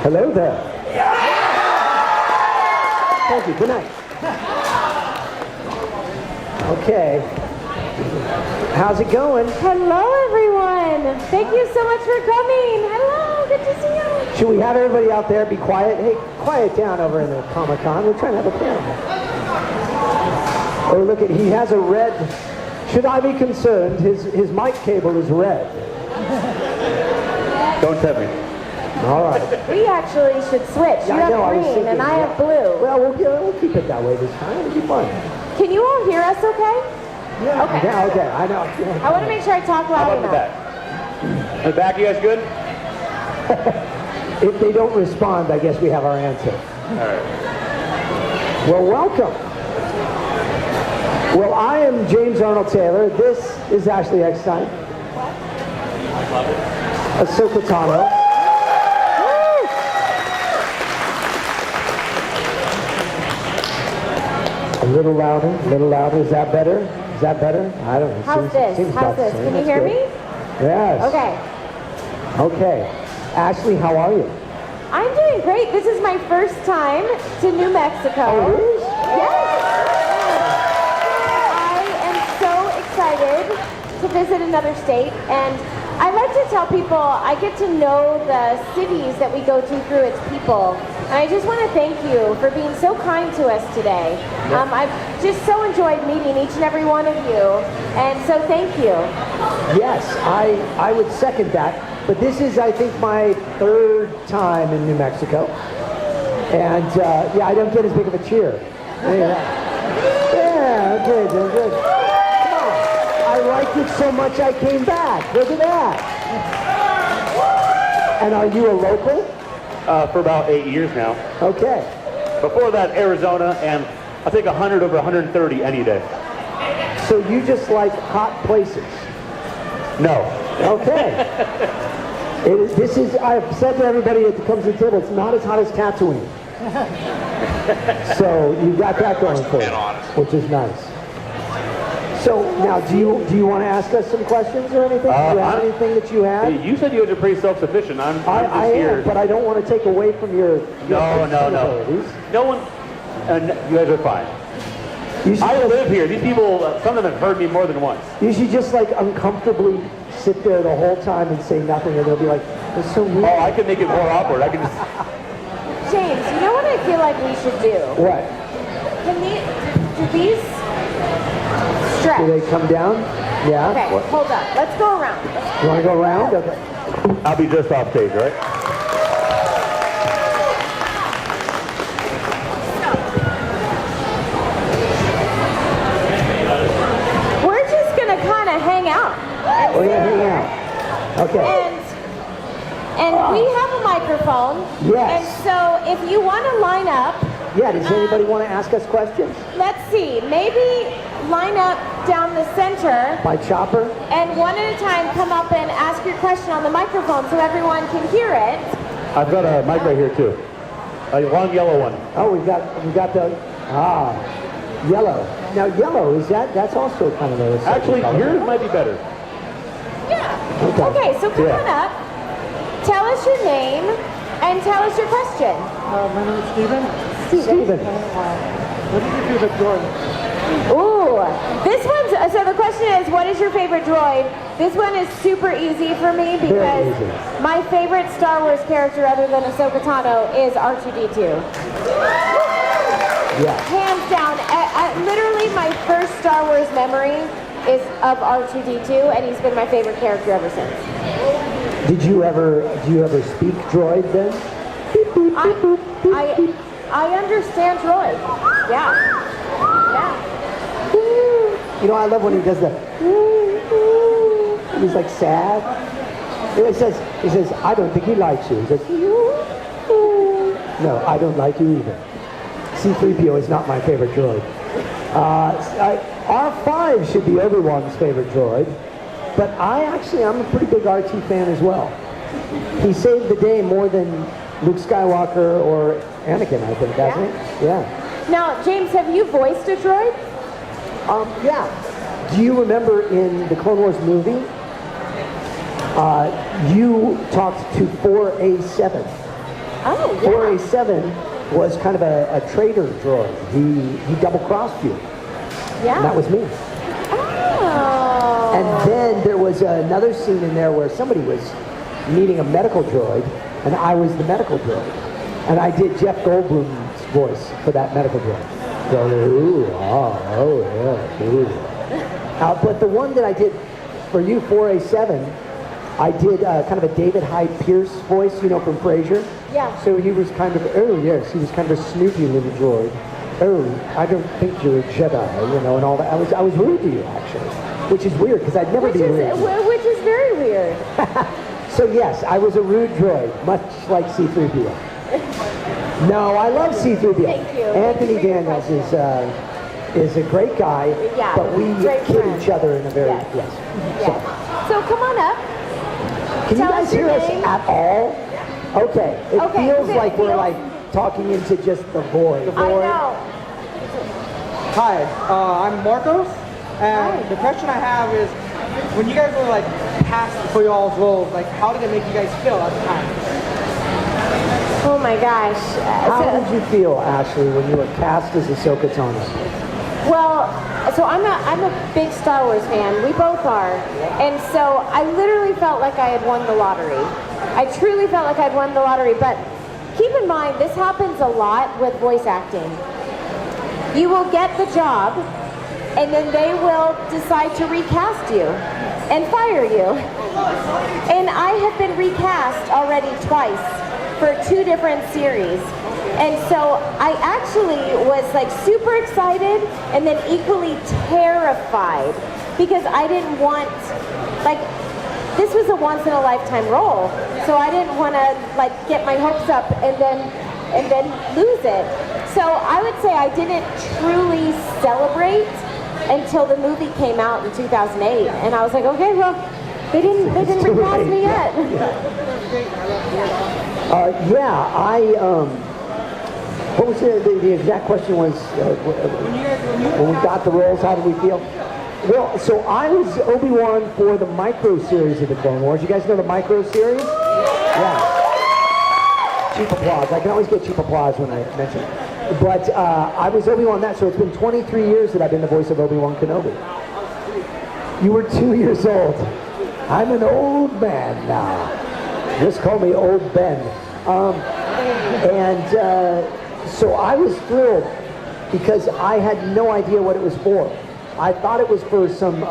Hello there. Thank you. Good night. Okay. How's it going? Hello, everyone. Thank you so much for coming. Hello. Good to see you. Should we have everybody out there be quiet? Hey, quiet down over in the Comic-Con. We're trying to have a panel. Oh, look at, he has a red. Should I be concerned? His mic cable is red. Don't tempt me. All right. We actually should switch. You have green and I have blue. Well, we'll keep it that way this time. It'll be fun. Can you all hear us okay? Yeah. Okay. Yeah, okay. I know. I want to make sure I talk loud enough. How about the back? The back, you guys good? If they don't respond, I guess we have our answer. All right. Well, welcome. Well, I am James Arnold Taylor. This is Ashley Eckstein. Ahsoka Tano. A little louder, a little louder. Is that better? Is that better? I don't know. How's this? Can you hear me? Yes. Okay. Okay. Ashley, how are you? I'm doing great. This is my first time to New Mexico. Oh, it is? Yes. I am so excited to visit another state, and I like to tell people I get to know the cities that we go to through its people. And I just want to thank you for being so kind to us today. I've just so enjoyed meeting each and every one of you, and so thank you. Yes, I would second that. But this is, I think, my third time in New Mexico. And, yeah, I don't get as big of a cheer. Yeah, okay, good. Come on. I liked it so much I came back. Look at that. And are you a local? For about 8 years now. Okay. Before that, Arizona, and I think 100 over 130 any day. So you just like hot places? No. Okay. I've said to everybody that comes to the table, it's not as hot as Tatooine. So you've got that going for you, which is nice. So now, do you want to ask us some questions or anything? Do you have anything that you have? You said you guys are pretty self-sufficient. I'm just here. I am, but I don't want to take away from your No. No one, you guys are fine. I live here. These people, some of them have heard me more than once. You should just like uncomfortably sit there the whole time and say nothing, and they'll be like, "It's so weird." Oh, I can make it more awkward. I can just. James, you know what I feel like we should do? What? Do these stretch? Do they come down? Yeah. Okay, hold up. Let's go around. You want to go around? Okay. I'll be just off stage, right? Hang out. Oh yeah, hang out. Okay. And we have a microphone. Yes. And so if you want to line up. Yeah, does anybody want to ask us questions? Let's see. Maybe line up down the center. By chopper? And one at a time come up and ask your question on the microphone so everyone can hear it. I've got a mic right here too. A long yellow one. Oh, we got the yellow. Now yellow, that's also kind of a... Actually, yours might be better. Yeah. Okay, so come on up. Tell us your name and tell us your question. My name is Steven. Steven. What is your favorite droid? Ooh, this one's, so the question is, what is your favorite droid? This one is super easy for me because my favorite Star Wars character other than Ahsoka Tano is R2-D2. Yeah. Hands down. Literally my first Star Wars memory is of R2-D2, and he's been my favorite character ever since. Do you ever speak droid then? I understand droid. Yeah. You know, I love when he does the... He's like sad. He says, I don't think he likes you. He says, no, I don't like you either. C-3PO is not my favorite droid. R5 should be everyone's favorite droid, but I'm a pretty big RT fan as well. He saved the day more than Luke Skywalker or Anakin, I think, hasn't he? Yeah. Now, James, have you voiced a droid? Yeah. Do you remember in the Clone Wars movie, you talked to 4A7? Oh, yeah. 4A7 was kind of a traitor droid. He double-crossed you. Yeah. And that was me. Oh. And then there was another scene in there where somebody was needing a medical droid, and I was the medical droid. And I did Jeff Goldblum's voice for that medical droid. So, ooh, oh yeah, ooh. But the one that I did for you, 4A7, I did kind of a David Hyde Pierce voice, you know, from Frasier. Yeah. So he was kind of, oh yes, he was kind of a snoopy little droid. Oh, I don't think you're a Jedi, you know, and all that. I was rude to you, actually, which is weird, because I'd never be rude. Which is very weird. So yes, I was a rude droid, much like C-3PO. No, I love C-3PO. Thank you. Anthony Thank you for your Daniels question. is a great guy, Yeah, but we great kid friend. each other in a very, Yes. yes. Yeah. So come on up. Can Tell you guys us your hear us name. at all? Okay. It Okay, feels does it like we're feel- like talking into just the void. I know. Hi, I'm Marcos, and Hi. the question I have is, when you guys were like cast for y'all's roles, like how did it make you guys feel at the time? Oh my gosh. How did you feel, Ashley, when you were cast as Ahsoka Tano? Well, so I'm a big Star Wars fan. We both are. And so I literally felt like I had won the lottery. I truly felt like I'd won the lottery. But keep in mind, this happens a lot with voice acting. You will get the job, and then they will decide to recast you and fire you. And I have been recast already twice for 2 different series. And so I actually was like super excited and then equally terrified because I didn't want, like, this was a once in a lifetime role. So I didn't want to like get my hopes up and then lose it. So I would say I didn't truly celebrate until the movie came out in 2008. And I was like, okay, well, they didn't recast me yet. What was the exact question was, when we got the roles, how did we feel? Well, so I was Obi-Wan for the micro series of the Clone Wars. You guys know the micro series? Yeah. Cheap applause. I can always get cheap applause when I mention it. But I was Obi-Wan that, so it's been 23 years that I've been the voice of Obi-Wan Kenobi. You were 2 years old. I'm an old man now. Just call me Old Ben. So I was thrilled because I had no idea what it was for. I thought it was for some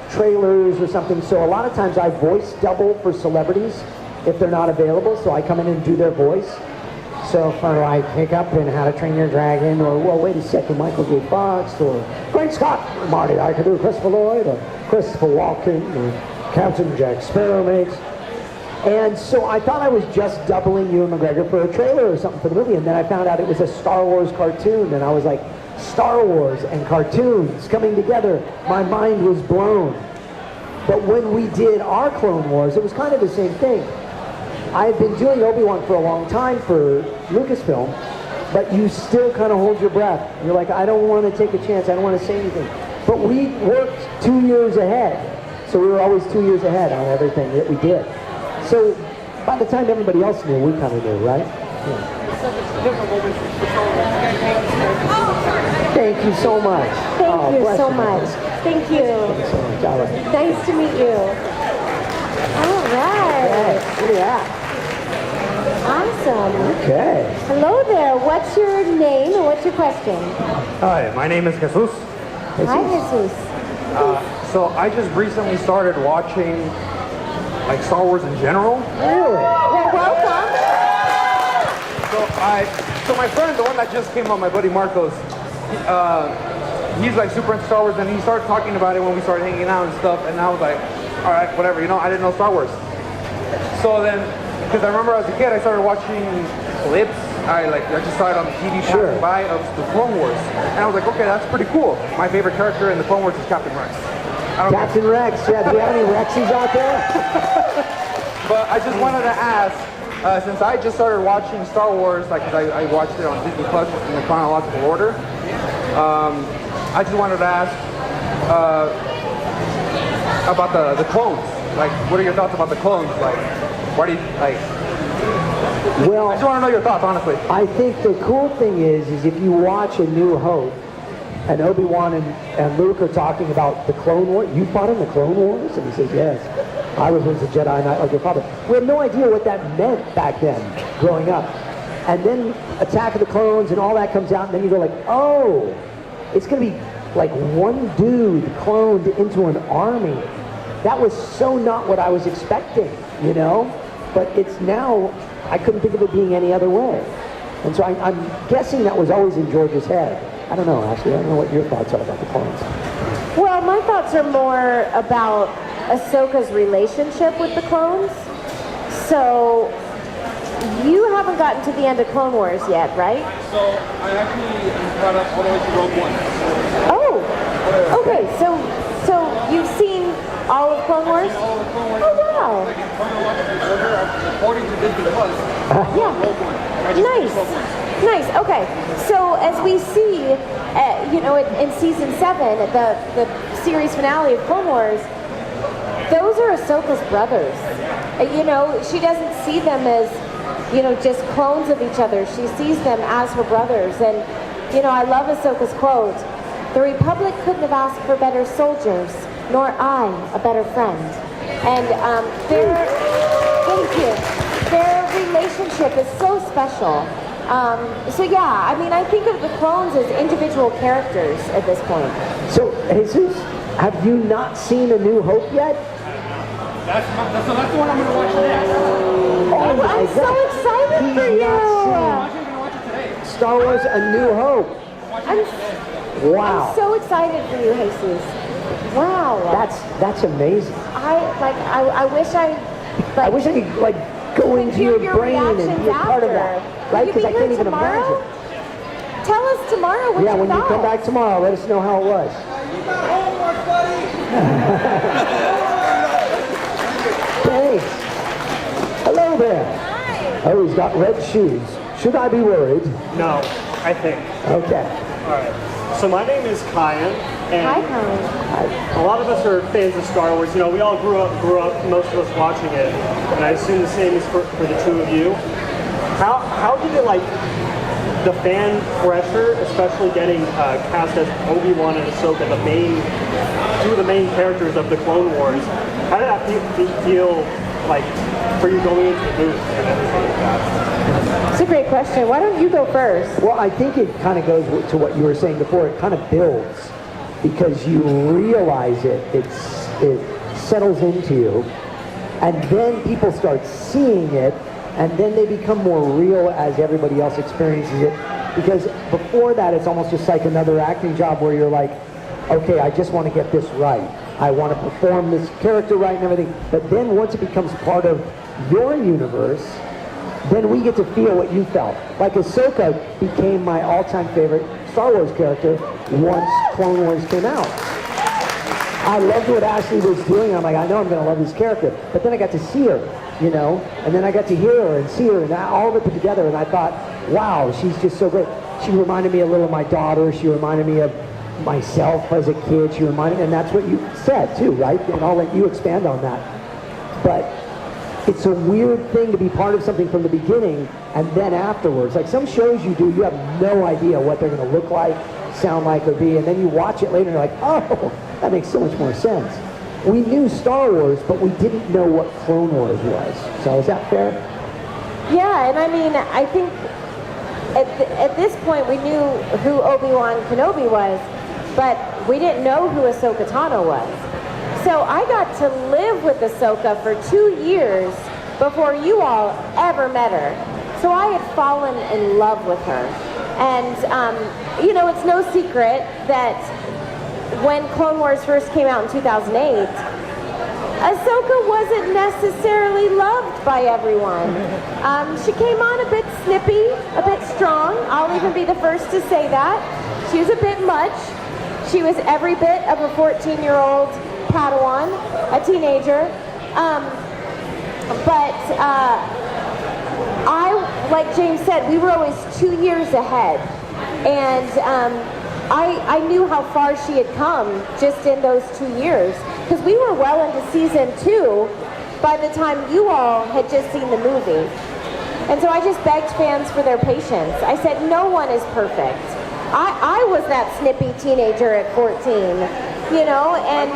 trailers or something. So a lot of times I voice double for celebrities if they're not available. So I come in and do their voice. So for like Hiccup in How to Train Your Dragon, or well, wait a second, Michael J. Fox, or Great Scott, Marty, I could do Christopher Lloyd, or Christopher Walken, or Captain Jack Sparrow makes. And so I thought I was just doubling Ewan McGregor for a trailer or something for the movie, and then I found out it was a Star Wars cartoon, and I was like, Star Wars and cartoons coming together. My mind was blown. But when we did our Clone Wars, it was kind of the same thing. I had been doing Obi-Wan for a long time for Lucasfilm, but you still kind of hold your breath. You're like, I don't want to take a chance. I don't want to say anything. But we worked 2 years ahead. So we were always 2 years ahead on everything that we did. So by the time everybody else knew, we kind of knew, right? Yeah. Thank you so much. Thank you so much. Thank you. Thank you so much. All right. Nice to meet you. All right. Look at that. Awesome. Okay. Hello there. What's your name and what's your question? Hi, my name is Jesus. Hi, Jesus. So I just recently started watching like Star Wars in general. Really? Well, welcome. So my friend, the one that just came on, my buddy Marcos, he's like super into Star Wars, and he started talking about it when we started hanging out and stuff, and I was like, all right, whatever, you know, I didn't know Star Wars. So then, because I remember as a kid, I started watching clips. I just saw it on the TV passing by of the Clone Wars, and I was like, okay, that's pretty cool. My favorite character in the Clone Wars is Captain Rex. Captain Rex, yeah. Do you have any Rexes out there? But I just wanted to ask, since I just started watching Star Wars, like, cause I watched it on Disney Plus in the chronological order, I just wanted to ask about the clones. Like, what are your thoughts about the clones? Like, why do you, like, Well, I just want to know your thoughts, honestly. I think the cool thing is if you watch A New Hope, and Obi-Wan and Luke are talking about the Clone Wars. You fought in the Clone Wars? And he says, yes. I was once a Jedi Knight like your father. We have no idea what that meant back then, growing up. And then Attack of the Clones and all that comes out, and then you go like, oh, it's going to be like one dude cloned into an army. That was so not what I was expecting, you know? But it's now, I couldn't think of it being any other way. And so I'm guessing that was always in George's head. I don't know, Ashley. I don't know what your thoughts are about the clones. Well, my thoughts are more about Ahsoka's relationship with the clones. So, you haven't gotten to the end of Clone Wars yet, right? So, I actually am caught up all the way to Rogue One. Oh, okay. So you've seen all of Clone Wars? All the Clone Wars. Oh, wow. Like in chronological order, according to Disney Plus. Yeah. Rogue One. Nice. Okay. So as we see, in season 7, the series finale of Clone Wars, those are Ahsoka's brothers. She doesn't see them as, just clones of each other. She sees them as her brothers. And, I love Ahsoka's quote, "The Republic couldn't have asked for better soldiers, nor I a better friend." And their relationship is so special. I think of the clones as individual characters at this point. So, Jesus, have you not seen A New Hope yet? That's the one I'm going to watch next. I'm so excited for you. I'm going to watch it today. Star Wars A New Hope. Wow. I'm so excited for you, Jesus. Wow. That's amazing. I wish I could go into hear your brain and be a part of that, right? Because I can't even imagine. Tell us tomorrow what you when you come back tomorrow, let us know how it was. You got homework, buddy. Thanks. Hello there. Hi. Oh, he's got red shoes. Should I be worried? No, I think. Okay. All right. So my name is Kyan, and Hi, Colin. a lot of us are fans of Star Wars. We all grew up, most of us watching it, and I assume the same is for the two of you. How did it the fan pressure, especially getting cast as Obi-Wan and Ahsoka, two of the main characters of the Clone Wars? How did that feel like for you going into the booth and everything like that? It's a great question. Why don't you go first? Well, I think it kind of goes to what you were saying before. It kind of builds because you realize it settles into you, and then people start seeing it, and then they become more real as everybody else experiences it. Because before that, it's almost just like another acting job where you're like, okay, I just want to get this right. I want to perform this character right and everything. But then once it becomes part of your universe, then we get to feel what you felt. Like Ahsoka became my all-time favorite Star Wars character once Clone Wars came out. I loved what Ashley was doing. I'm like, I know I'm going to love this character. But then I got to see her, and then I got to hear her and see her, and all of it put together, and I thought, wow, she's just so great. She reminded me a little of my daughter. She reminded me of myself as a kid. She reminded me, and that's what you said too, right? And I'll let you expand on that. But it's a weird thing to be part of something from the beginning and then afterwards. Like some shows you do, you have no idea what they're going to look like, sound like, or be, and then you watch it later and you're like, oh, that makes so much more sense. We knew Star Wars, but we didn't know what Clone Wars was. So is that fair? Yeah, and I think at this point we knew who Obi-Wan Kenobi was, but we didn't know who Ahsoka Tano was. So I got to live with Ahsoka for 2 years before you all ever met her. So I had fallen in love with her. And, it's no secret that when Clone Wars first came out in 2008, Ahsoka wasn't necessarily loved by everyone. She came on a bit snippy, a bit strong. I'll even be the first to say that. She was a bit much. She was every bit of a 14-year-old Padawan, a teenager. Like James said, we were always 2 years ahead. And I knew how far she had come just in those 2 years. Because we were well into season 2 by the time you all had just seen the movie. And so I just begged fans for their patience. I said, no one is perfect. I was that snippy teenager at 14, you know, and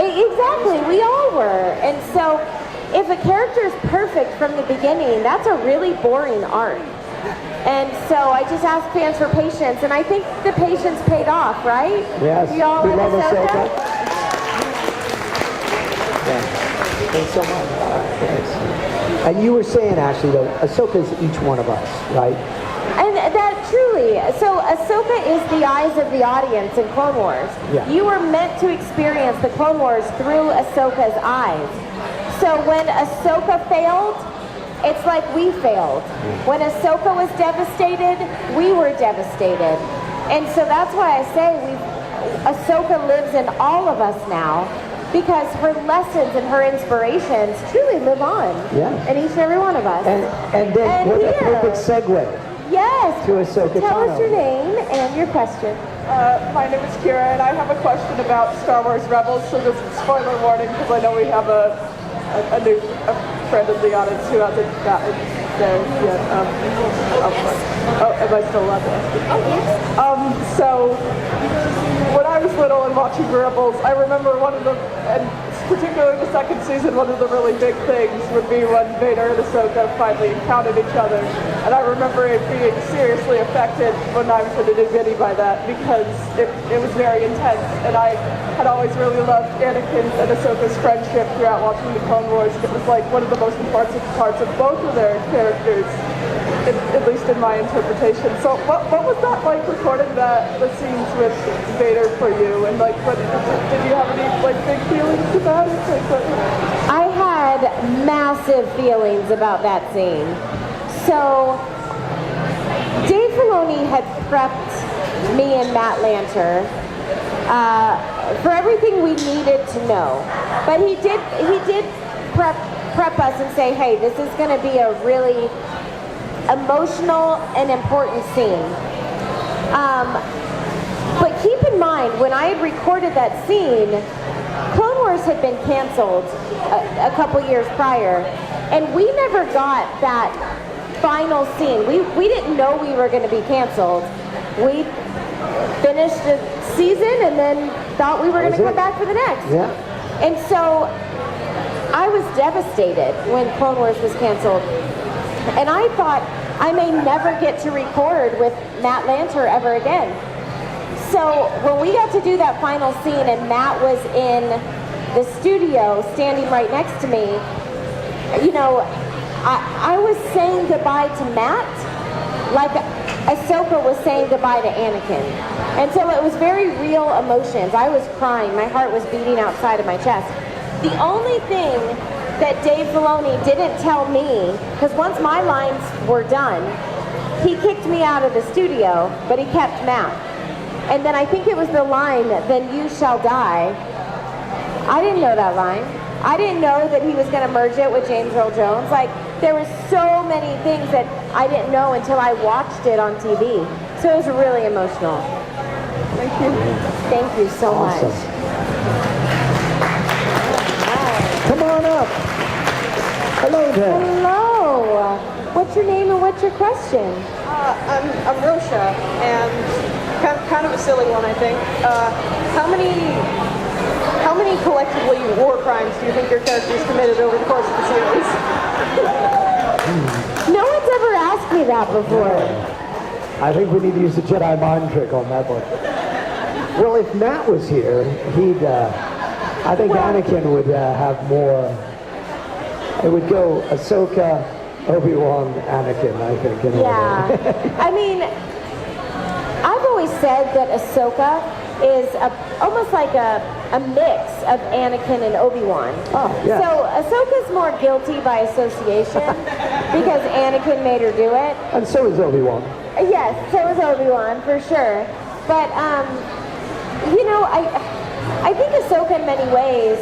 exactly, we all were. And so if a character is perfect from the beginning, that's a really boring arc. And so I just asked fans for patience, and I think the patience paid off, right? Yes, You all we like love Ahsoka? Yeah. Thanks so much. Thanks. And you were saying, Ashley, though, Ahsoka's each one of us, right? And that truly, so Ahsoka is the eyes of the audience in Clone Wars. Yeah. You were meant to experience the Clone Wars through Ahsoka's eyes. So when Ahsoka failed, it's like we failed. When Ahsoka was devastated, we were devastated. And so that's why I say Ahsoka lives in all of us now, because her lessons and her inspirations truly live on in each and every one of us. And then what a perfect segue. Yes. To Ahsoka Tell Tano. us your name and your question. My name is Kira, and I have a question about Star Wars Rebels. So just spoiler warning, because I know we have a new friend in the audience who hasn't gotten there yet. Am I still allowed to ask? So when I was little and watching Rebels, I remember one of the, and particularly the second season, one of the really big things would be when Vader and Ahsoka finally encountered each other. And I remember it being seriously affected when I was in a new bitty by that, because it was very intense. And I had always really loved Anakin and Ahsoka's friendship throughout watching the Clone Wars. It was like one of the most important parts of both of their characters, at least in my interpretation. So what was that like, recording the scenes with Vader for you? And like, did you have any like big feelings about it? I had massive feelings about that scene. So Dave Filoni had prepped me and Matt Lanter for everything we needed to know. But he did prep us and say, hey, this is going to be a really emotional and important scene. But keep in mind, when I had recorded that scene, Clone Wars had been canceled a couple years prior, and we never got that final scene. We didn't know we were going to be canceled. We finished the season and then thought we were going to come back for the next. Yeah. And so I was devastated when Clone Wars was canceled. And I thought I may never get to record with Matt Lanter ever again. So when we got to do that final scene and Matt was in the studio standing right next to me, you know, I was saying goodbye to Matt like Ahsoka was saying goodbye to Anakin. And so it was very real emotions. I was crying. My heart was beating outside of my chest. The only thing that Dave Filoni didn't tell me, because once my lines were done, he kicked me out of the studio, but he kept Matt. And then I think it was the line, "Then you shall die." I didn't know that line. I didn't know that he was going to merge it with James Earl Jones. Like, there were so many things that I didn't know until I watched it on TV. So it was really emotional. Thank you. Thank you so much. Come on up. Hello there. Hello. What's your name and what's your question? I'm Rosha, and kind of a silly one, I think. How many collectively war crimes do you think your characters committed over the course of the series? No one's ever asked me that before. I think we need to use the Jedi mind trick on that one. Well, if Matt was here, he'd, I think Anakin would have more. It would go Ahsoka, Obi-Wan, Anakin, I think. In Yeah. I mean, I've always said that Ahsoka is almost like a mix of Anakin and Obi-Wan. Oh, yeah. So Ahsoka's more guilty by association because Anakin made her do it. And so is Obi-Wan. Yes, so is Obi-Wan, for sure. But, you know, I think Ahsoka in many ways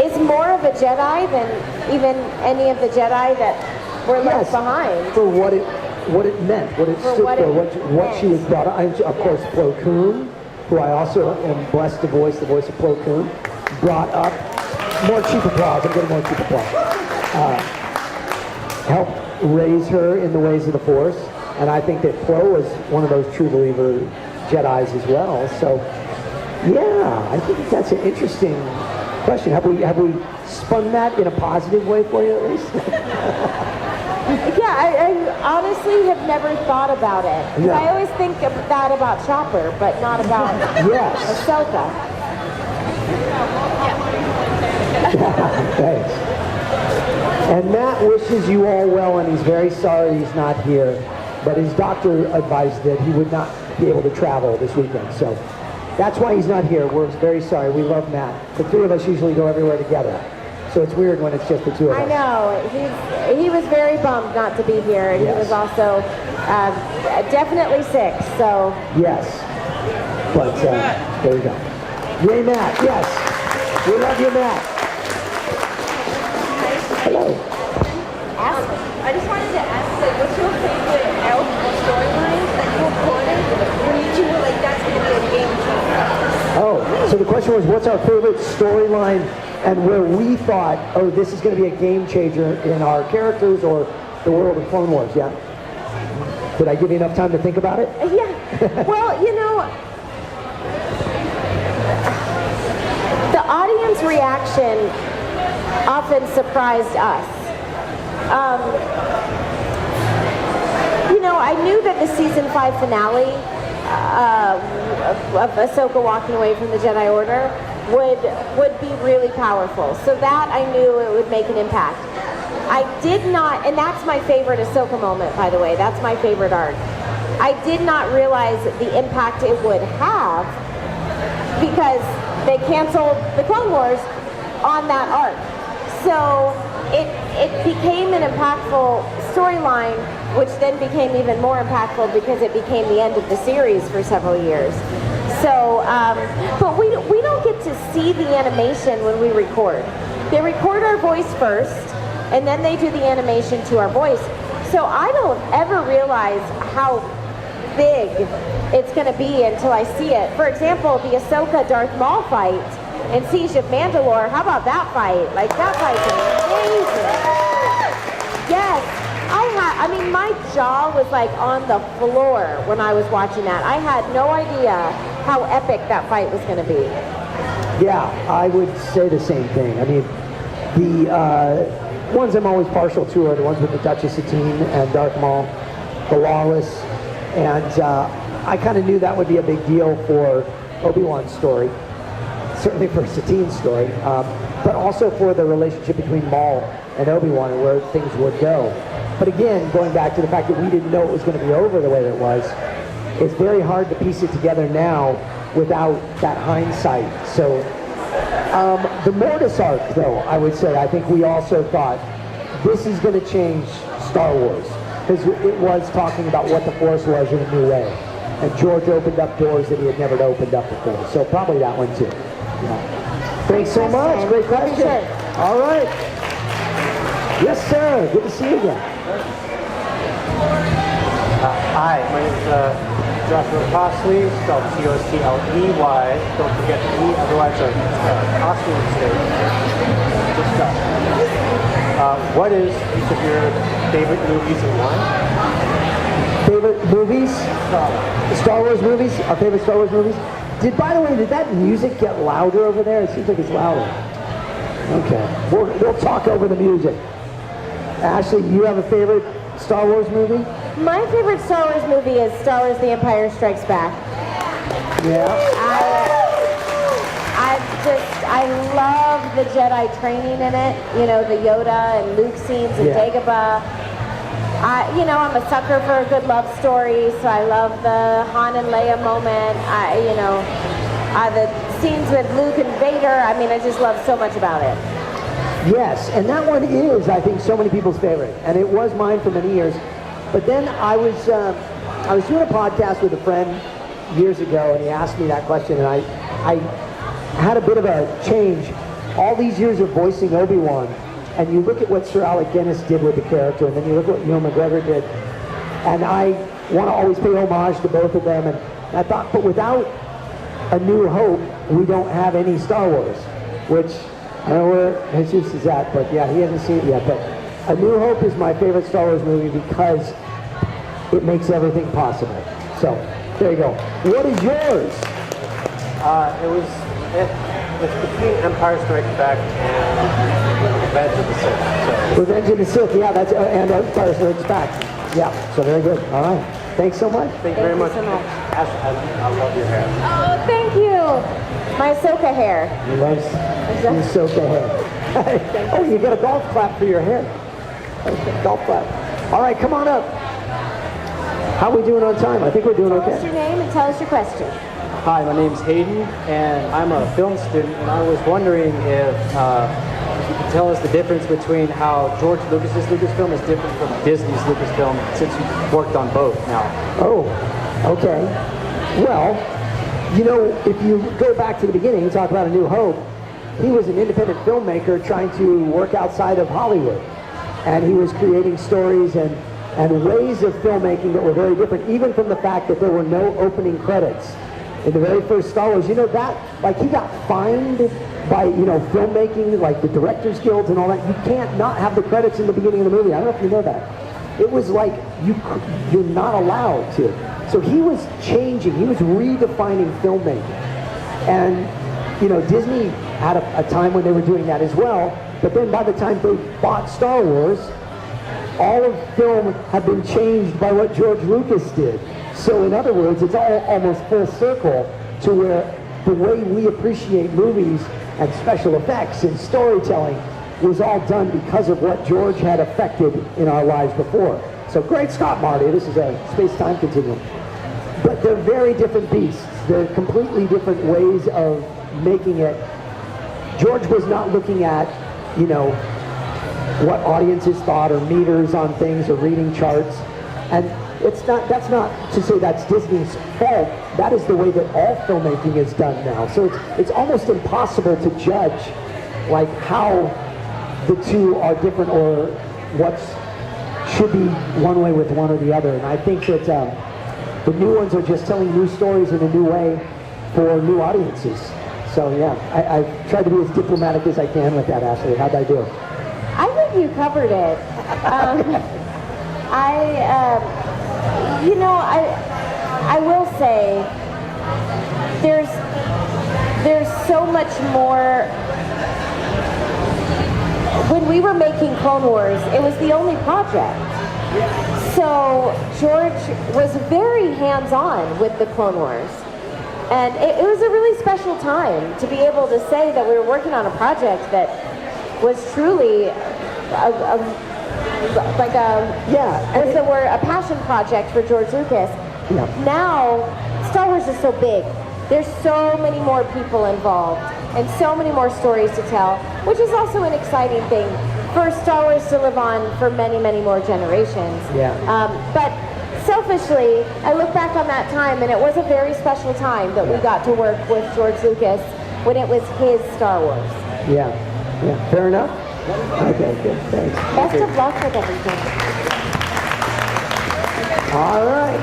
is more of a Jedi than even any of the Jedi that were left behind. For what it meant, what it stood for, what she was brought up. Of course, Plo Koon, who I also am blessed to voice, the voice of Plo Koon, brought up. More cheap applause. I'm getting more cheap applause. helped raise her in the ways of the Force. And I think that Flo was one of those true believer Jedis as well. So, yeah, I think that's an interesting question. Have we spun that in a positive way for you at least? Yeah, I honestly have never thought about it. 'Cause I always think of that about Chopper, but not about Ahsoka. Thanks. And Matt wishes you all well, and he's very sorry he's not here. But his doctor advised that he would not be able to travel this weekend. So that's why he's not here. We're very sorry. We love Matt. The three of us usually go everywhere together. So it's weird when it's just the two of us. I know. He was very bummed not to be here. And he was also definitely sick. So yes. But there you go. Yay, Matt. Yes. We love you, Matt. Hello. I just wanted to ask, like, what's your favorite elf storylines that you recorded when you two were like, that's going to be a game changer? Oh, so the question was, what's our favorite storyline and where we thought, oh, this is going to be a game changer in our characters or the world of Clone Wars, yeah? Did I give you enough time to think about it? Yeah. Well, you know, the audience reaction often surprised us. You know, I knew that the season 5 finale of Ahsoka walking away from the Jedi Order would be really powerful. So that I knew it would make an impact. I did not, and that's my favorite Ahsoka moment, by the way. That's my favorite arc. I did not realize the impact it would have because they canceled the Clone Wars on that arc. So it became an impactful storyline, which then became even more impactful because it became the end of the series for several years. So, but we don't get to see the animation when we record. They record our voice first, and then they do the animation to our voice. So I don't ever realize how big it's going to be until I see it. For example, the Ahsoka Darth Maul fight in Siege of Mandalore. How about that fight? Like, that fight's amazing. Yes. I mean, my jaw was like on the floor when I was watching that. I had no idea how epic that fight was going to be. Yeah, I would say the same thing. I mean, the ones I'm always partial to are the ones with the Duchess Satine and Darth Maul, the Lawless, and I kind of knew that would be a big deal for Obi-Wan's story, certainly for Satine's story, but also for the relationship between Maul and Obi-Wan and where things would go. But again, going back to the fact that we didn't know it was going to be over the way that it was, it's very hard to piece it together now without that hindsight. So the Mortis arc, though, I would say, I think we also thought this is going to change Star Wars, because it was talking about what the Force was in a new way. And George opened up doors that he had never opened up before. So probably that one too. Yeah. Thanks so much. Great question. All right. Yes, sir. Good to see you again. Hi, my name is Joshua Cosley, spelled C-O-C-L-E-Y. Don't forget the E, otherwise Cosley mistake. Just go. What is each of your favorite movies and why? Favorite movies? Star Wars movies? Our favorite Star Wars movies? By the way, did that music get louder over there? It seems like it's louder. Okay. We'll talk over the music. Ashley, you have a favorite Star Wars movie? My favorite Star Wars movie is Star Wars The Empire Strikes Back. Yeah. I love the Jedi training in it. You know, the Yoda and Luke scenes and Dagobah. I'm a sucker for a good love story, so I love the Han and Leia moment. The scenes with Luke and Vader. I mean, I just love so much about it. Yes, and that one is, I think, so many people's favorite, and it was mine for many years. But then I was doing a podcast with a friend years ago, and he asked me that question, and I had a bit of a change. All these years of voicing Obi-Wan, and you look at what Sir Alec Guinness did with the character, and then you look at what Ewan McGregor did, and I want to always pay homage to both of them, and I thought, but without A New Hope, we don't have any Star Wars, which I don't know where Jesus is at, but yeah, he hasn't seen it yet. But A New Hope is my favorite Star Wars movie because it makes everything possible. So, there you go. What is yours? It's between Empire Strikes Back and Revenge of the Sith. So. Revenge of the Sith, yeah, that's and Empire Strikes Back. Yeah, so very good. All right. Thanks so much. Thank you very much. So much. I love your hair. Oh, thank you. My Ahsoka hair. He loves Ahsoka hair. Oh, you got a golf clap for your hair. Okay, golf clap. All right, come on up. How are we doing on time? I think we're doing Tell okay. us your name and tell us your question. Hi, my name's Hayden, and I'm a film student, and I was wondering if you could tell us the difference between how George Lucas's Lucasfilm is different from Disney's Lucasfilm, since you've worked on both now. Oh, okay. Well, you know, if you go back to the beginning and talk about A New Hope, he was an independent filmmaker trying to work outside of Hollywood. And he was creating stories and ways of filmmaking that were very different, even from the fact that there were no opening credits. In the very first Star Wars, you know that, like he got fined by, you know, filmmaking, like the Directors Guilds and all that. You can't not have the credits in the beginning of the movie. I don't know if you know that. It was like, you're not allowed to. So he was changing, he was redefining filmmaking. And, you know, Disney had a time when they were doing that as well, but then by the time they bought Star Wars, all of film had been changed by what George Lucas did. So in other words, it's all almost full circle to where the way we appreciate movies and special effects and storytelling was all done because of what George had affected in our lives before. So great Scott, Marty. This is a space-time continuum. But they're very different beasts. They're completely different ways of making it. George was not looking at, you know, what audiences thought or meters on things or reading charts. And that's not to say that's Disney's fault. That is the way that all filmmaking is done now. So it's almost impossible to judge like how the two are different or what should be one way with one or the other. And I think that the new ones are just telling new stories in a new way for new audiences. So yeah, I've tried to be as diplomatic as I can with that, Ashley. How'd I do? I think you covered it. I will say there's so much more. When we were making Clone Wars, it was the only project. So George was very hands-on with the Clone Wars. And it was a really special time to be able to say that we were working on a project that was truly a passion project for George Lucas. Yeah. Now, Star Wars is so big. There's so many more people involved and so many more stories to tell, which is also an exciting thing for Star Wars to live on for many, many more generations. Yeah. But selfishly, I look back on that time, and it was a very special time that we got to work with George Lucas when it was his Star Wars. Yeah. Yeah. Fair enough? Okay, good. Thanks. Best of luck with everything. All right.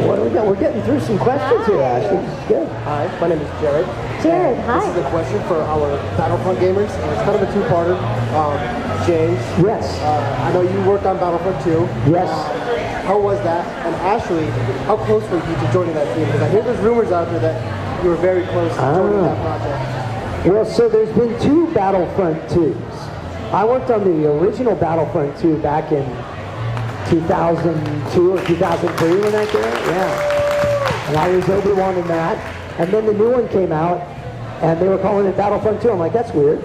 What do we got? We're getting through some questions here, Ashley. Good. Hi, my name is Jared. Jared, hi. This is a question for our Battlefront gamers. It's kind of a two-parter. James. Yes. I know you worked on Battlefront 2. Yes. How was that? And Ashley, how close were you to joining that team? Because I hear there's rumors out there that you were very close to joining that project. Well, so there's been 2 Battlefront 2s. I worked on the original Battlefront 2 back in 2002 or 2003 when that came out. Yeah. And I was Obi-Wan in that. And then the new one came out, and they were calling it Battlefront 2. I'm like, that's weird.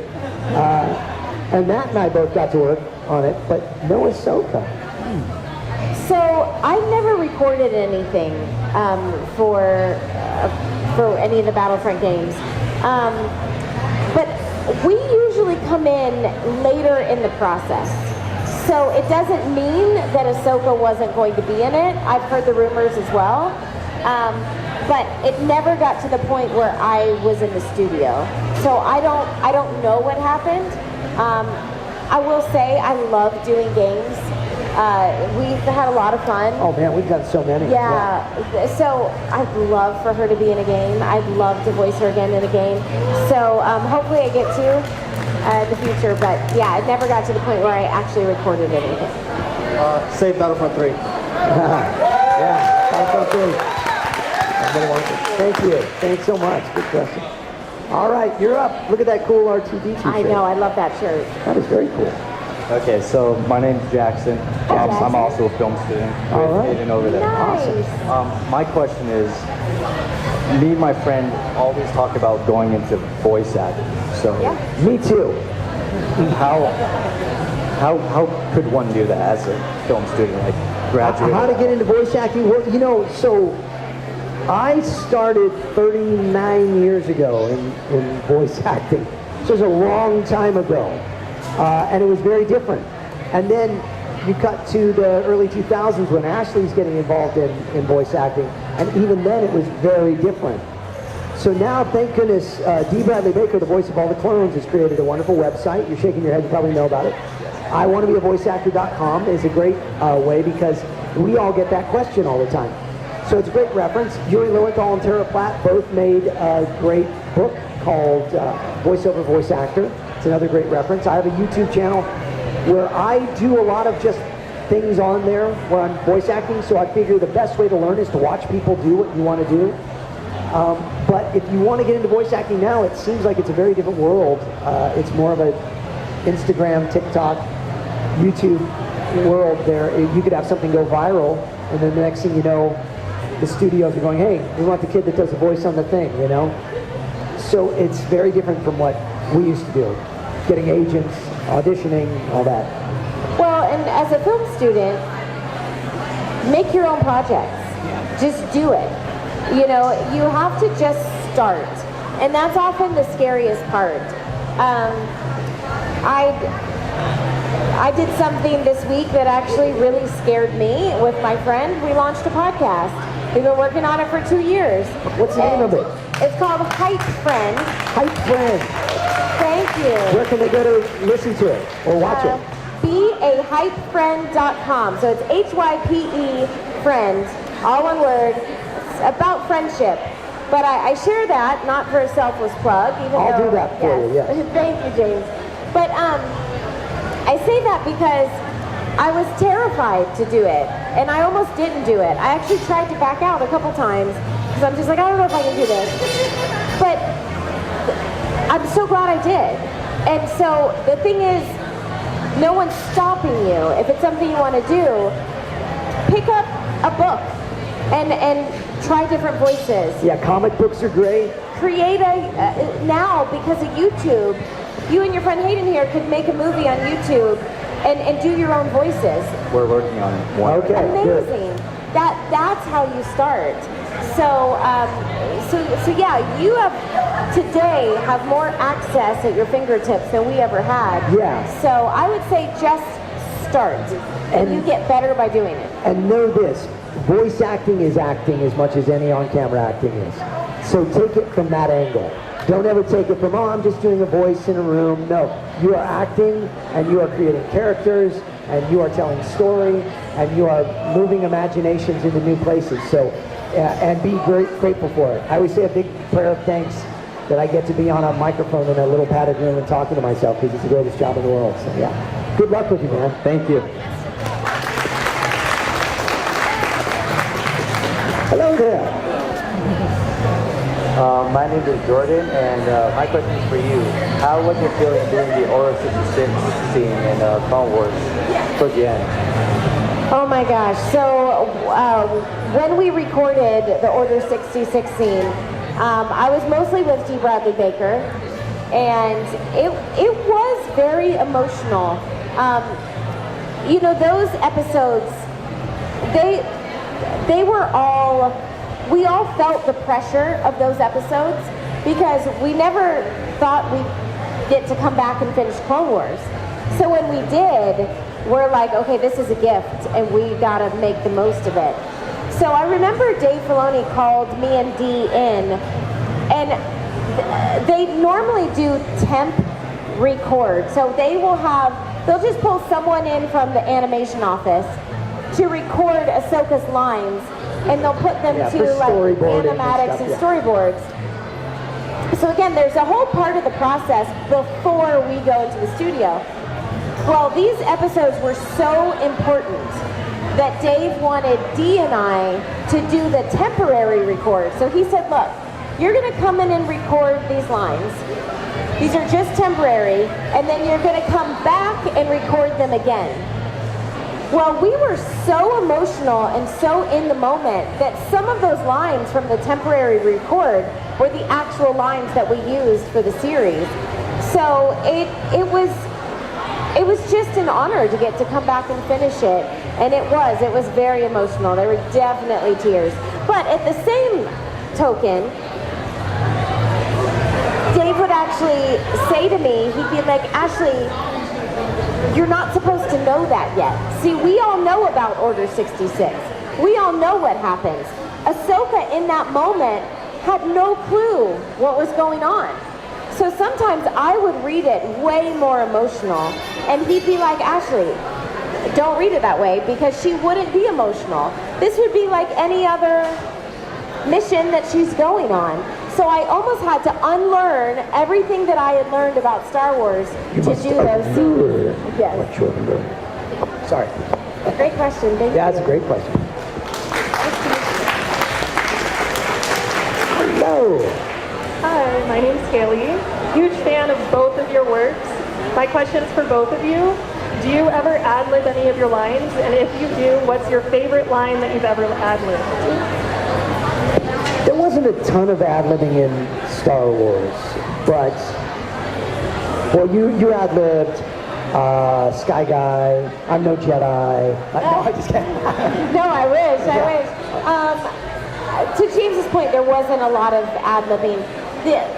And Matt and I both got to work on it, but no Ahsoka. So I never recorded anything for any of the Battlefront games. But we usually come in later in the process. So it doesn't mean that Ahsoka wasn't going to be in it. I've heard the rumors as well. But it never got to the point where I was in the studio. So I don't know what happened. I will say I love doing games. We've had a lot of fun. Oh man, we've done so many. Yeah. So I'd love for her to be in a game. I'd love to voice her again in a game. So hopefully I get to. in the future. But yeah, it never got to the point where I actually recorded anything. Save Battlefront 3. Yeah, Battlefront 3. Thank you. Thanks so much. Good question. All right, you're up. Look at that cool R2D2 shirt. I know, I love that shirt. That is very cool. Okay, so my name's Jackson. I'm also a film student with Aiden over there. Nice. My question is, me and my friend always talk about going into voice acting. So Me too. how could one do that as a film student, like graduate? How to get into voice acting? Well, you know, so I started 39 years ago in voice acting. So it was a long time ago. And it was very different. And then you cut to the early 2000s when Ashley's getting involved in voice acting. And even then it was very different. So now, thank goodness, D. Bradley Baker, the voice of all the clones, has created a wonderful website. You're shaking your head, you probably know about it. iwannabeavoiceactor.com is a great way because we all get that question all the time. So it's a great reference. Yuri Lowenthal and Tara Platt both made a great book called Voiceover Voice Actor. It's another great reference. I have a YouTube channel where I do a lot of just things on there where I'm voice acting, so I figure the best way to learn is to watch people do what you want to do. But if you want to get into voice acting now, it seems like it's a very different world. It's more of a Instagram, TikTok, YouTube world there. You could have something go viral, and then the next thing you know, the studios are going, hey, we want the kid that does the voice on the thing, you know? So it's very different from what we used to do. Getting agents, auditioning, all that. Well, and as a film student, make your own projects. Just do it. You know, you have to just start. And that's often the scariest part. I did something this week that actually really scared me with my friend. We launched a podcast. We've been working on it for 2 years. What's the name of it? It's called Hype Friend. Hype Friend. Thank you. Where can they go to listen to it or watch it? beahypefriend.com. So it's HYPE friend, all one word. It's about friendship. But I share that, not for a selfless plug. I'll do that for you, yes. Thank you, James. But I say that because I was terrified to do it, and I almost didn't do it. I actually tried to back out a couple times, because I'm just like, I don't know if I can do this. But I'm so glad I did. And so the thing is, no one's stopping you. If it's something you want to do, pick up a book and try different voices. Yeah, comic books are great. Create now, because of YouTube, you and your friend Hayden here could make a movie on YouTube and do your own voices. We're working on one. Okay, amazing. good. That's how you start. So yeah, you today have more access at your fingertips than we ever had. Yeah. So I would say just start, and you get better by doing it. And know this, voice acting is acting as much as any on-camera acting is. So take it from that angle. Don't ever take it from, oh, I'm just doing a voice in a room. No, you are acting, and you are creating characters, and you are telling story, and you are moving imaginations into new places. So, and be grateful for it. I always say a big prayer of thanks that I get to be on a microphone in a little padded room and talking to myself, because it's the greatest job in the world. So yeah, good luck with you, man. Thank you. Hello there. My name is Jordan, and my question is for you. How was your feeling doing the Order 66 scene in Clone Wars towards the end? Oh my gosh. So when we recorded the Order 66 scene, I was mostly with D. Bradley Baker, and it was very emotional. You know, those episodes, they were all, we all felt the pressure of those episodes because we never thought we'd get to come back and finish Clone Wars. So when we did, we're like, okay, this is a gift, and we gotta make the most of it. So I remember Dave Filoni called me and Dee in, and they normally do temp record. So they'll just pull someone in from the animation office to record Ahsoka's lines, and they'll put them to like animatics and storyboards. So again, there's a whole part of the process before we go into the studio. Well, these episodes were so important that Dave wanted Dee and I to do the temporary record. So he said, look, you're going to come in and record these lines. These are just temporary, and then you're going to come back and record them again. Well, we were so emotional and so in the moment that some of those lines from the temporary record were the actual lines that we used for the series. So it was just an honor to get to come back and finish it, and it was very emotional. There were definitely tears. But at the same token, Dave would actually say to me, he'd be like, Ashley, you're not supposed to know that yet. See, we all know about Order 66. We all know what happens. Ahsoka in that moment had no clue what was going on. So sometimes I would read it way more emotional, and he'd be like, Ashley, don't read it that way, because she wouldn't be emotional. This would be like any other mission that she's going on. So I almost had to unlearn everything that I had learned about Star Wars to do those scenes. Yes. What you learned. Sorry. Great question. Thank you. Yeah, that's a great question. Hello. Hi, my name's Haley. Huge fan of both of your works. My question is for both of you. Do you ever ad-lib any of your lines? And if you do, what's your favorite line that you've ever ad-libbed? There wasn't a ton of ad-libbing in Star Wars, but, well, you ad-libbed Sky Guy, I'm no Jedi. No, I just can't. No, I wish. To James's point, there wasn't a lot of ad-libbing.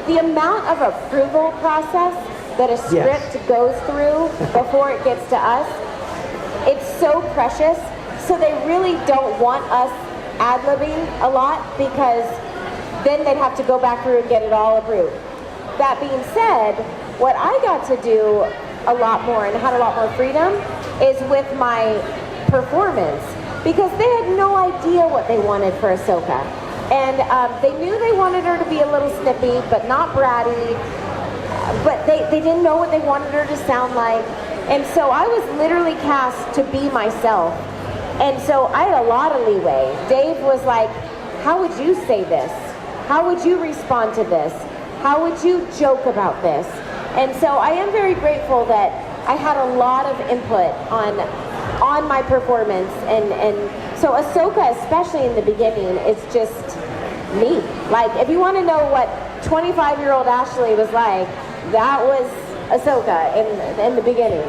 The amount of approval process that a script goes through before it gets to us, it's so precious. So they really don't want us ad-libbing a lot, because then they'd have to go back through and get it all approved. That being said, what I got to do a lot more and had a lot more freedom is with my performance, because they had no idea what they wanted for Ahsoka. And they knew they wanted her to be a little snippy, but not bratty, but they didn't know what they wanted her to sound like. And so I was literally cast to be myself. And so I had a lot of leeway. Dave was like, how would you say this? How would you respond to this? How would you joke about this? And so I am very grateful that I had a lot of input on my performance. And so Ahsoka, especially in the beginning, is just me. Like, if you want to know what 25-year-old Ashley was like, that was Ahsoka in the beginning.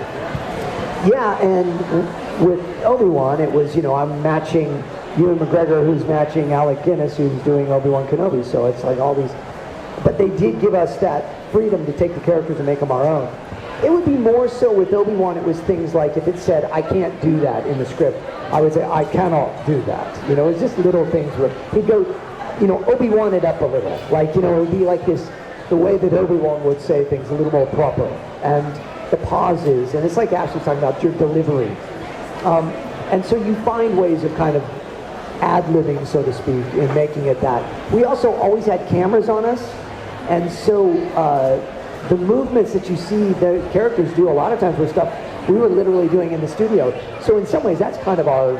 Yeah, and with Obi-Wan, it was, I'm matching Ewan McGregor, who's matching Alec Guinness, who's doing Obi-Wan Kenobi. So it's like all these, but they did give us that freedom to take the characters and make them our own. It would be more so with Obi-Wan, it was things like, if it said, I can't do that in the script, I would say, I cannot do that. It's just little things where he'd go, Obi-Wan it up a little. Like, it would be like this, the way that Obi-Wan would say things a little more proper. And the pauses, and it's like Ashley's talking about your delivery. And so you find ways of kind of ad-libbing, so to speak, in making it that. We also always had cameras on us, and so the movements that you see the characters do a lot of times were stuff we were literally doing in the studio. So in some ways, that's kind of our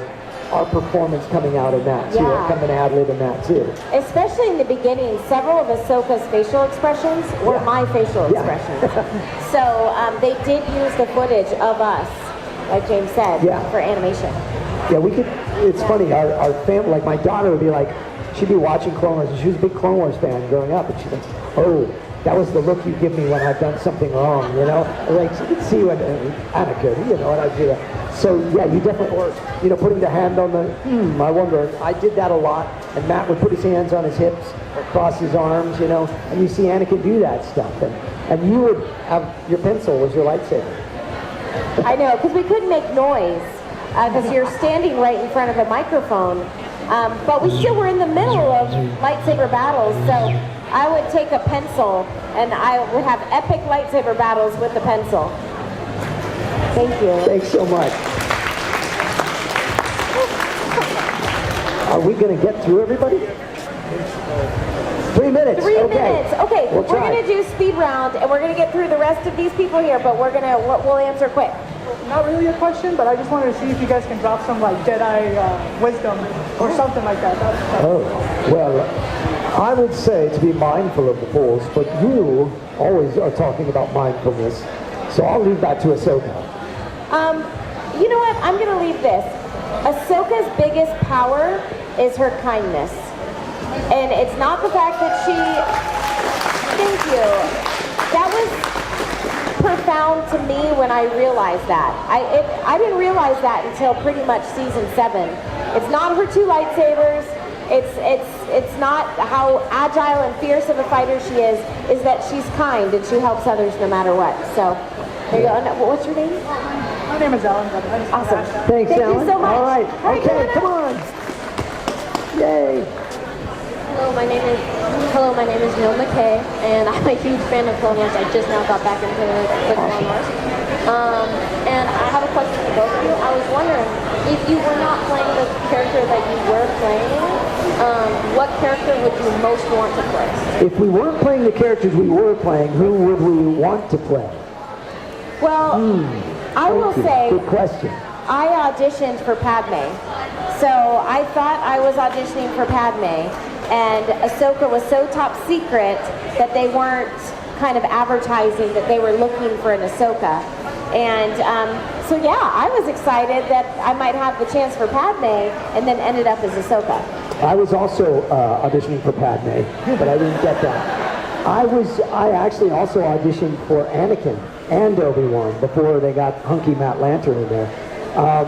performance coming out in that too, coming ad-lib in that too. Especially in the beginning, several of Ahsoka's facial expressions were my facial expressions. So they did use the footage of us, like James said, for animation. Yeah, we could, it's funny, our family, like my daughter would be like, she'd be watching Clone Wars, and she was a big Clone Wars fan growing up, and she's like, oh, that was the look you give me when I've done something wrong, Like, you could see when, Anakin, and I do that. So, yeah, you definitely, or, putting the hand on the, I wonder, I did that a lot, and Matt would put his hands on his hips, or cross his arms, and you see Anakin do that stuff, and you would have, your pencil was your lightsaber. I know, because we couldn't make noise, because you're standing right in front of a microphone, but we still were in the middle of lightsaber battles, so I would take a pencil and I would have epic lightsaber battles with the pencil. Thank you. Thanks so much. Are we going to get through everybody? 3 3 minutes. 3 okay. minutes. Okay, We'll we're try. gonna do speed round, and we're gonna get through the rest of these people here, but we'll answer quick. Not really a question, but I just wanted to see if you guys can drop some like Jedi wisdom or something like that. Oh, well, I would say to be mindful of the Force, but you always are talking about mindfulness, so I'll leave that to Ahsoka. You know what? I'm gonna leave this. Ahsoka's biggest power is her kindness. And it's not the fact that she... Thank you. That was profound to me when I realized that. I didn't realize that until pretty much season 7. It's not her 2 lightsabers. It's not how agile and fierce of a fighter she is that she's kind and she helps others no matter what. So, there you go. What's your name? My name is Alan. Awesome. Thanks, Thank Alan. you so much. All right. Okay, come on. Yay. Hello, my name is Neil McKay, and I'm a huge fan of Clone Wars. I just now got back into the Clone Wars. And I have a question for both of you. I was wondering, if you were not playing the character that you were playing, what character would you most want to play? If we weren't playing the characters we were playing, who would we want to play? Well, I will say, good question. I auditioned for Padme. So I thought I was auditioning for Padme, and Ahsoka was so top secret that they weren't kind of advertising that they were looking for an Ahsoka. And so yeah, I was excited that I might have the chance for Padme, and then ended up as Ahsoka. I was also auditioning for Padme, but I didn't get that. I actually also auditioned for Anakin and Obi-Wan before they got hunky Matt Lantern in there,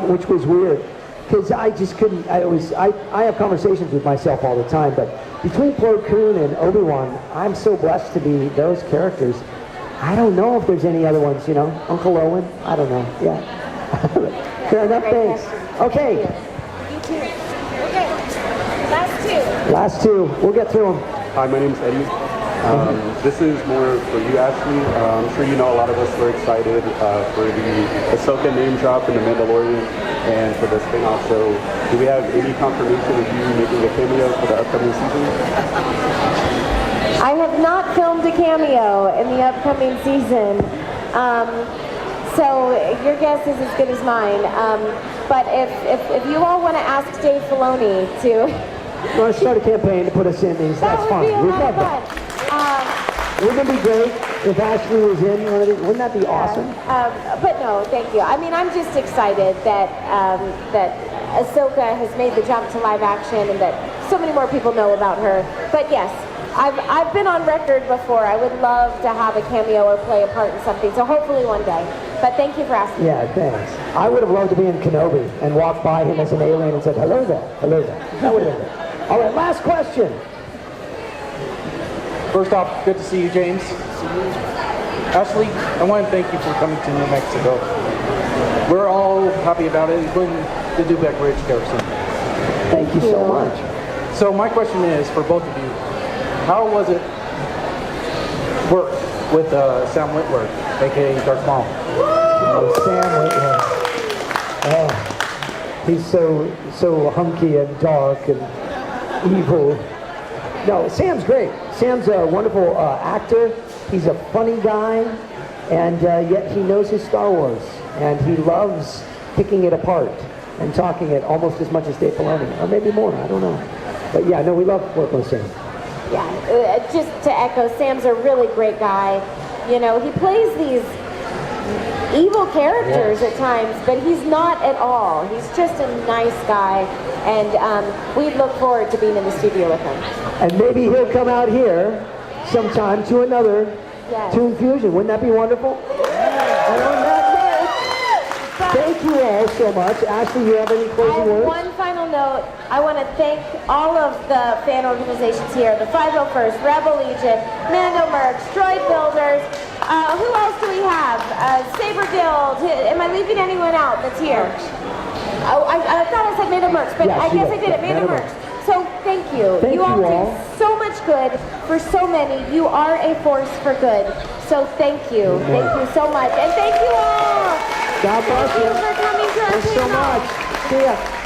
which was weird. Because I just couldn't, I have conversations with myself all the time, but between Plo Koon and Obi-Wan, I'm so blessed to be those characters. I don't know if there's any other ones, you know? Uncle Owen? I don't know, yeah. Fair enough, thanks. Okay. You too. Okay, last 2. Last 2, we'll get through them. Hi, my name's Eddie. This is more for you, Ashley. I'm sure you know a lot of us were excited for the Ahsoka name drop in The Mandalorian and for the spin-off. So do we have any confirmation of you making a cameo for the upcoming season? I have not filmed a cameo in the upcoming season. So your guess is as good as mine. But if you all want to ask Dave Filoni to... You want to start a campaign to put us in these, that's fine. We'd love that. Wouldn't it be great if Ashley was in one of these? Wouldn't that be awesome? But no, thank you. I mean, I'm just excited that that Ahsoka has made the jump to live action and that so many more people know about her. But yes, I've been on record before. I would love to have a cameo or play a part in something. So hopefully one day. But thank you for asking. Yeah, thanks. I would have loved to be in Kenobi and walk by him as an alien and said, hello there, hello there. That would have been good. All right, last question. First off, good to see you, James. Ashley, I want to thank you for coming to New Mexico. We're all happy about it. It's going to do back Ridge Garrison. Thank you so much. So my question is for both of you, how was it work with Sam Witwer, aka Darth Maul? Oh, Sam Witwer. Oh, he's so hunky and dark and evil. No, Sam's great. Sam's a wonderful actor. He's a funny guy, and yet he knows his Star Wars, and he loves picking it apart and talking it almost as much as Dave Filoni, or maybe more, I don't know. But yeah, no, we love working with Sam. Yeah, just to echo, Sam's a really great guy. You know, he plays these evil characters at times, but he's not at all. He's just a nice guy, and we look forward to being in the studio with him. And maybe he'll come out here sometime to another Toon Fusion. Wouldn't that be wonderful? And on that note, thank you all so much. Ashley, you have any closing words? One final note. I want to thank all of the fan organizations here, the 501st, Rebel Legion, Mando Mercs, Droid Builders. Who else do we have? Saber Guild. Am I leaving anyone out that's here? Oh, I thought I said Mando Mercs, but I guess I did it. Mando Mercs. So thank you. Thank you all you do so much good for so many. You are a force for good. So thank you. Thank you so much. And thank you all. God bless you. Thank you for coming to our Thanks so panel. much. See ya.